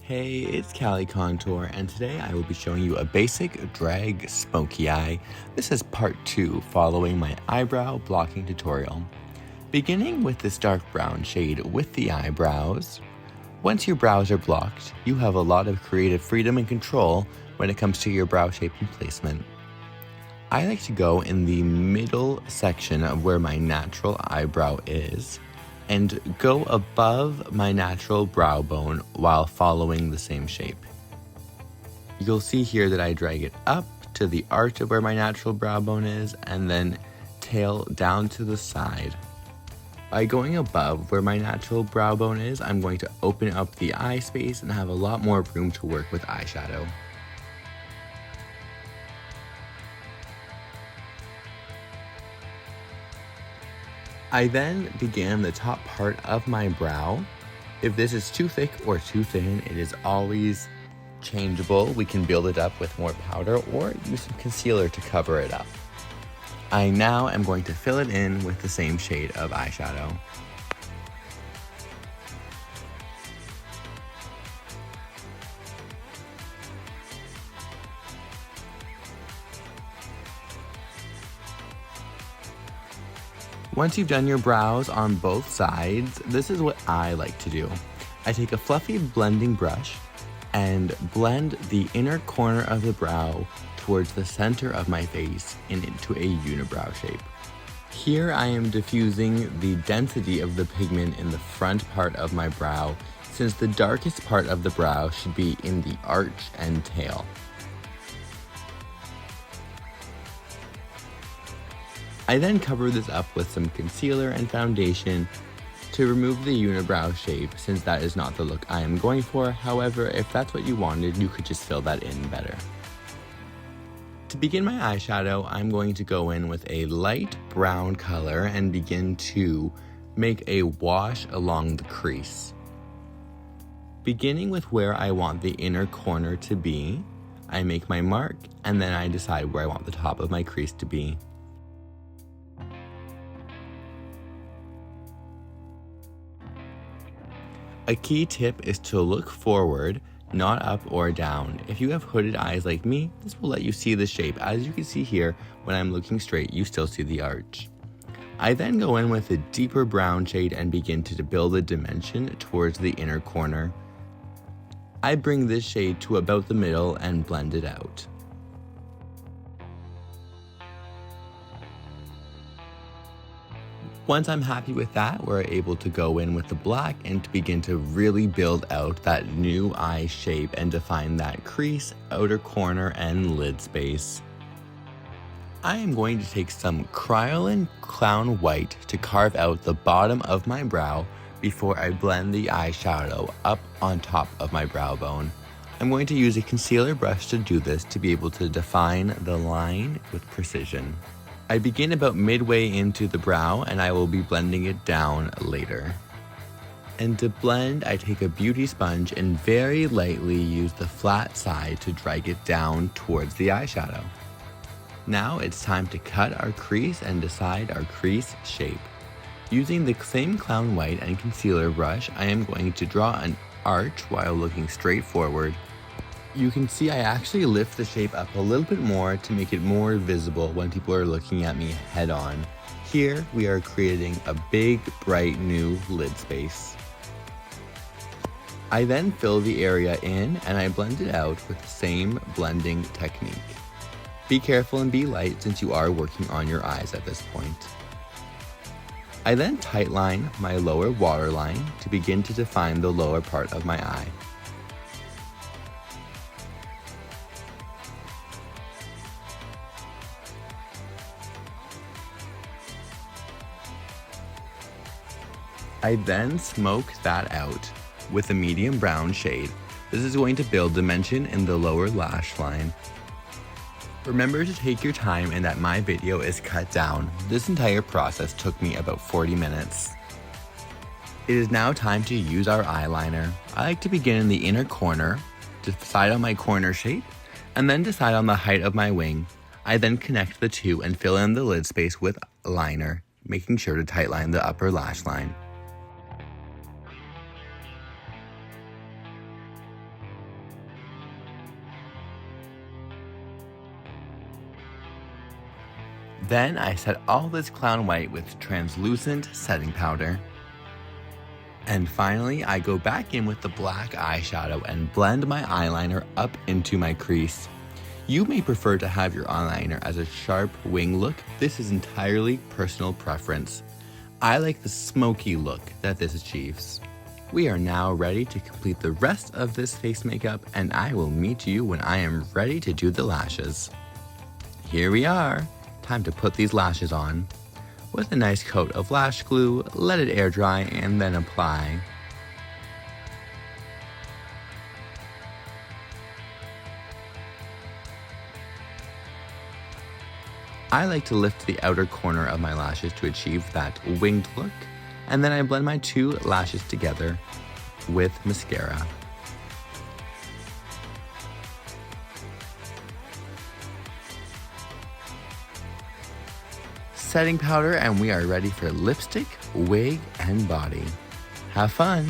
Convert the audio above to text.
Hey, it's Cali Contour, and today I will be showing you a basic drag smoky eye. This is part 2 following my eyebrow blocking tutorial. Beginning with this dark brown shade with the eyebrows. Once your brows are blocked, you have a lot of creative freedom and control when it comes to your brow shape and placement. I like to go in the middle section of where my natural eyebrow is and go above my natural brow bone while following the same shape. You'll see here that I drag it up to the arch of where my natural brow bone is and then tail down to the side. By going above where my natural brow bone is, I'm going to open up the eye space and have a lot more room to work with eyeshadow. I then began the top part of my brow. If this is too thick or too thin, it is always changeable. We can build it up with more powder or use some concealer to cover it up. I now am going to fill it in with the same shade of eyeshadow. Once you've done your brows on both sides, this is what I like to do. I take a fluffy blending brush and blend the inner corner of the brow towards the center of my face and into a unibrow shape. Here I am diffusing the density of the pigment in the front part of my brow, since the darkest part of the brow should be in the arch and tail. I then cover this up with some concealer and foundation to remove the unibrow shape, since that is not the look I am going for. However, if that's what you wanted, you could just fill that in better. To begin my eyeshadow, I'm going to go in with a light brown color and begin to make a wash along the crease. Beginning with where I want the inner corner to be, I make my mark and then I decide where I want the top of my crease to be. A key tip is to look forward, not up or down. If you have hooded eyes like me, this will let you see the shape. As you can see here, when I'm looking straight, you still see the arch. I then go in with a deeper brown shade and begin to build a dimension towards the inner corner. I bring this shade to about the middle and blend it out. Once I'm happy with that, we're able to go in with the black and to begin to really build out that new eye shape and define that crease, outer corner, and lid space. I am going to take some Kryolan Clown White to carve out the bottom of my brow before I blend the eyeshadow up on top of my brow bone. I'm going to use a concealer brush to do this to be able to define the line with precision. I begin about midway into the brow and I will be blending it down later. And to blend, I take a beauty sponge and very lightly use the flat side to drag it down towards the eyeshadow. Now it's time to cut our crease and decide our crease shape. Using the same Clown White and concealer brush, I am going to draw an arch while looking straight forward. You can see I actually lift the shape up a little bit more to make it more visible when people are looking at me head on. Here we are creating a big, bright new lid space. I then fill the area in and I blend it out with the same blending technique. Be careful and be light since you are working on your eyes at this point. I then tightline my lower waterline to begin to define the lower part of my eye. I then smoke that out with a medium brown shade. This is going to build dimension in the lower lash line. Remember to take your time and that my video is cut down. This entire process took me about 40 minutes. It is now time to use our eyeliner. I like to begin in the inner corner, decide on my corner shape, and then decide on the height of my wing. I then connect the two and fill in the lid space with liner, making sure to tightline the upper lash line. Then I set all this clown white with translucent setting powder. And finally, I go back in with the black eyeshadow and blend my eyeliner up into my crease. You may prefer to have your eyeliner as a sharp wing look. This is entirely personal preference. I like the smoky look that this achieves. We are now ready to complete the rest of this face makeup, and I will meet you when I am ready to do the lashes. Here we are. Time to put these lashes on. With a nice coat of lash glue, let it air dry and then apply. I like to lift the outer corner of my lashes to achieve that winged look, and then I blend my two lashes together with mascara. Setting powder, and we are ready for lipstick, wig, and body. Have fun!